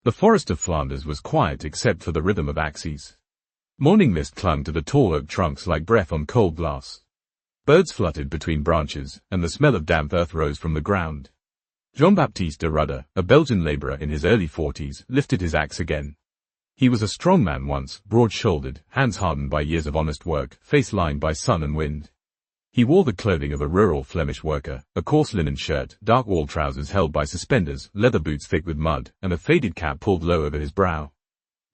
The forest of Flanders was quiet except for the rhythm of axes. Morning mist clung to the tall oak trunks like breath on cold glass. Birds fluttered between branches, and the smell of damp earth rose from the ground. Jean-Baptiste De Rudder, a Belgian laborer in his early 40s, lifted his axe again. He was a strong man once, broad-shouldered, hands hardened by years of honest work, face lined by sun and wind. He wore the clothing of a rural Flemish worker, a coarse linen shirt, dark wool trousers held by suspenders, leather boots thick with mud, and a faded cap pulled low over his brow.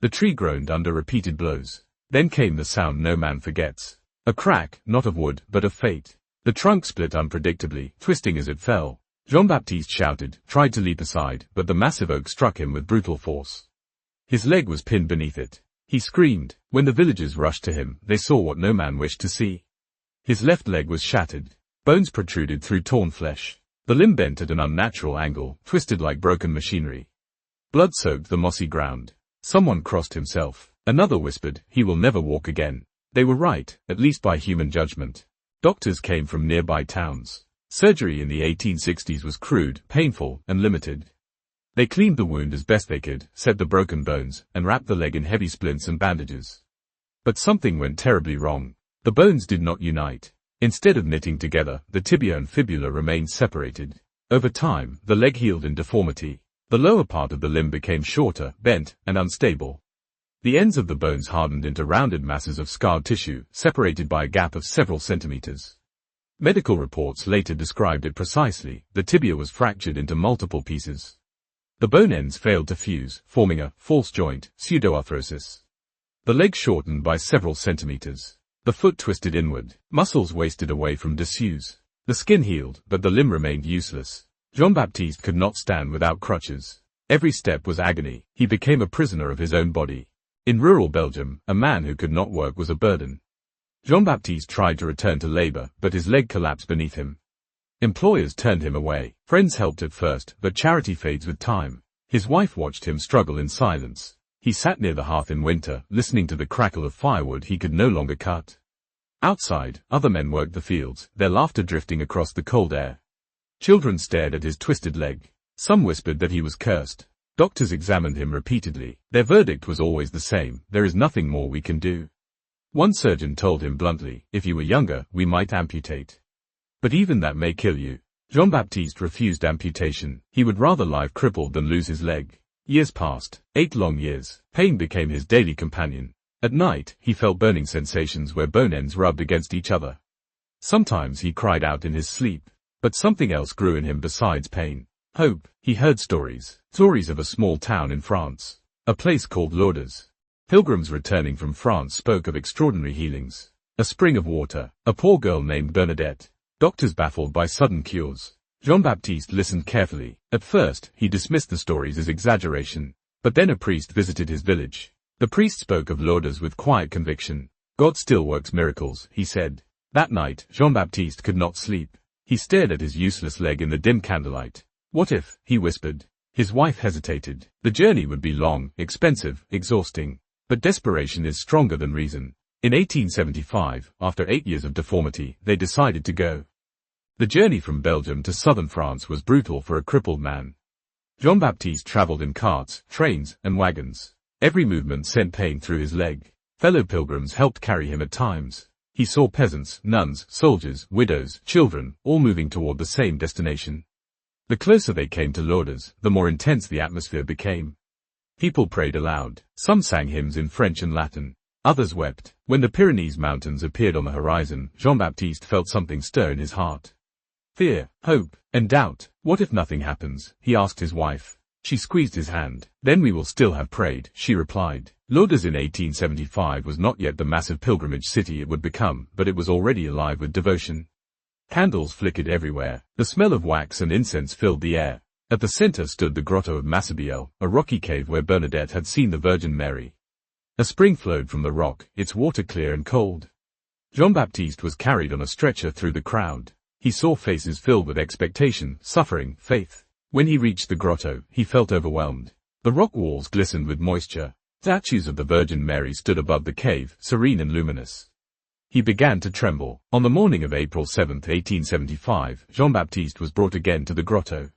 The tree groaned under repeated blows. Then came the sound no man forgets. A crack, not of wood, but of fate. The trunk split unpredictably, twisting as it fell. Jean-Baptiste shouted, tried to leap aside, but the massive oak struck him with brutal force. His leg was pinned beneath it. He screamed. When the villagers rushed to him, they saw what no man wished to see. His left leg was shattered. Bones protruded through torn flesh. The limb bent at an unnatural angle, twisted like broken machinery. Blood soaked the mossy ground. Someone crossed himself. Another whispered, he will never walk again. They were right, at least by human judgment. Doctors came from nearby towns. Surgery in the 1860s was crude, painful, and limited. They cleaned the wound as best they could, set the broken bones, and wrapped the leg in heavy splints and bandages. But something went terribly wrong. The bones did not unite. Instead of knitting together, the tibia and fibula remained separated. Over time, the leg healed in deformity. The lower part of the limb became shorter, bent, and unstable. The ends of the bones hardened into rounded masses of scarred tissue, separated by a gap of several centimeters. Medical reports later described it precisely. The tibia was fractured into multiple pieces. The bone ends failed to fuse, forming a false joint, pseudoarthrosis. The leg shortened by several centimeters. The foot twisted inward. Muscles wasted away from disuse. The skin healed, but the limb remained useless. Jean-Baptiste could not stand without crutches. Every step was agony. He became a prisoner of his own body. In rural Belgium, a man who could not work was a burden. Jean-Baptiste tried to return to labor, but his leg collapsed beneath him. Employers turned him away. Friends helped at first, but charity fades with time. His wife watched him struggle in silence. He sat near the hearth in winter, listening to the crackle of firewood he could no longer cut. Outside, other men worked the fields, their laughter drifting across the cold air. Children stared at his twisted leg. Some whispered that he was cursed. Doctors examined him repeatedly. Their verdict was always the same: there is nothing more we can do. One surgeon told him bluntly, if you were younger, we might amputate. But even that may kill you. Jean-Baptiste refused amputation. He would rather lie crippled than lose his leg. Years passed. 8 long years. Pain became his daily companion. At night, he felt burning sensations where bone ends rubbed against each other. Sometimes he cried out in his sleep. But something else grew in him besides pain. Hope. He heard stories of a small town in France. A place called Lourdes. Pilgrims returning from France spoke of extraordinary healings. A spring of water. A poor girl named Bernadette. Doctors baffled by sudden cures. Jean-Baptiste listened carefully. At first, he dismissed the stories as exaggeration. But then a priest visited his village. The priest spoke of Lourdes with quiet conviction. God still works miracles, he said. That night, Jean-Baptiste could not sleep. He stared at his useless leg in the dim candlelight. What if, he whispered. His wife hesitated. The journey would be long, expensive, exhausting. But desperation is stronger than reason. In 1875, after 8 years of deformity, they decided to go. The journey from Belgium to southern France was brutal for a crippled man. Jean-Baptiste traveled in carts, trains, and wagons. Every movement sent pain through his leg. Fellow pilgrims helped carry him at times. He saw peasants, nuns, soldiers, widows, children, all moving toward the same destination. The closer they came to Lourdes, the more intense the atmosphere became. People prayed aloud. Some sang hymns in French and Latin. Others wept. When the Pyrenees mountains appeared on the horizon, Jean-Baptiste felt something stir in his heart. Fear, hope, and doubt. What if nothing happens? He asked his wife. She squeezed his hand. Then we will still have prayed, she replied. Lourdes in 1875 was not yet the massive pilgrimage city it would become, but it was already alive with devotion. Candles flickered everywhere. The smell of wax and incense filled the air. At the center stood the grotto of Massabielle, a rocky cave where Bernadette had seen the Virgin Mary. A spring flowed from the rock, its water clear and cold. Jean-Baptiste was carried on a stretcher through the crowd. He saw faces filled with expectation, suffering, faith. When he reached the grotto, he felt overwhelmed. The rock walls glistened with moisture. Statues of the Virgin Mary stood above the cave, serene and luminous. He began to tremble. On the morning of April 7, 1875, Jean-Baptiste was brought again to the grotto.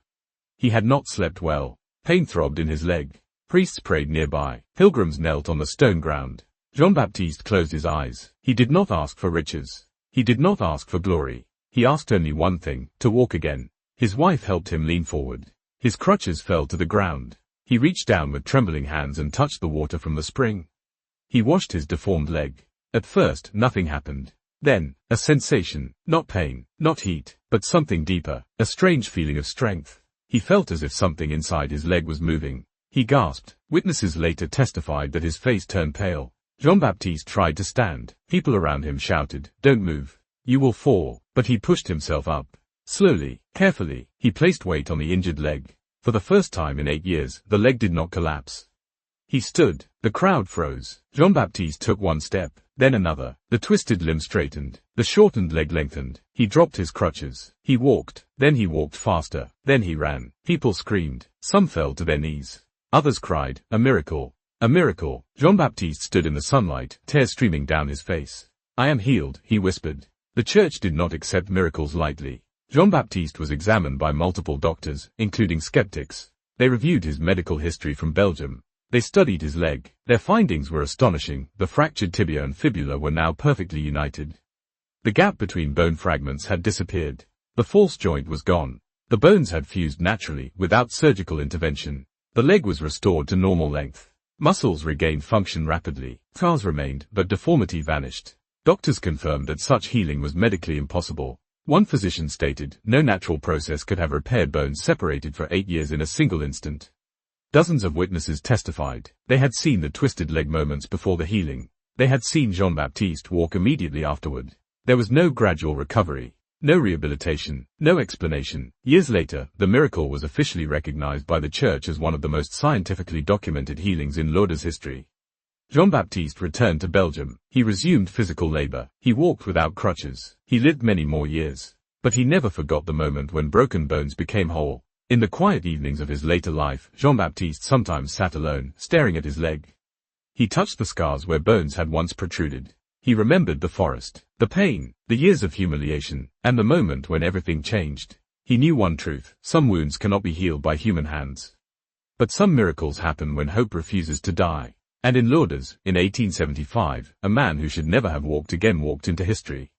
He had not slept well. Pain throbbed in his leg. Priests prayed nearby. Pilgrims knelt on the stone ground. Jean-Baptiste closed his eyes. He did not ask for riches. He did not ask for glory. He asked only one thing, to walk again. His wife helped him lean forward. His crutches fell to the ground. He reached down with trembling hands and touched the water from the spring. He washed his deformed leg. At first, nothing happened. Then, a sensation, not pain, not heat, but something deeper, a strange feeling of strength. He felt as if something inside his leg was moving. He gasped. Witnesses later testified that his face turned pale. Jean-Baptiste tried to stand. People around him shouted, "Don't move. You will fall." But he pushed himself up. Slowly, carefully, he placed weight on the injured leg. For the first time in 8 years, the leg did not collapse. He stood. The crowd froze. Jean-Baptiste took one step, then another. The twisted limb straightened. The shortened leg lengthened. He dropped his crutches. He walked. Then he walked faster. Then he ran. People screamed. Some fell to their knees. Others cried, "A miracle! A miracle!" Jean-Baptiste stood in the sunlight, tears streaming down his face. "I am healed," he whispered. The church did not accept miracles lightly. Jean-Baptiste was examined by multiple doctors, including skeptics. They reviewed his medical history from Belgium. They studied his leg. Their findings were astonishing. The fractured tibia and fibula were now perfectly united. The gap between bone fragments had disappeared. The false joint was gone. The bones had fused naturally, without surgical intervention. The leg was restored to normal length. Muscles regained function rapidly. Scars remained, but deformity vanished. Doctors confirmed that such healing was medically impossible. One physician stated, no natural process could have repaired bones separated for 8 years in a single instant. Dozens of witnesses testified. They had seen the twisted leg moments before the healing. They had seen Jean-Baptiste walk immediately afterward. There was no gradual recovery, no rehabilitation, no explanation. Years later, the miracle was officially recognized by the church as one of the most scientifically documented healings in Lourdes history. Jean-Baptiste returned to Belgium. He resumed physical labor. He walked without crutches. He lived many more years. But he never forgot the moment when broken bones became whole. In the quiet evenings of his later life, Jean-Baptiste sometimes sat alone, staring at his leg. He touched the scars where bones had once protruded. He remembered the forest, the pain, the years of humiliation, and the moment when everything changed. He knew one truth: some wounds cannot be healed by human hands. But some miracles happen when hope refuses to die. And in Lourdes, in 1875, a man who should never have walked again walked into history.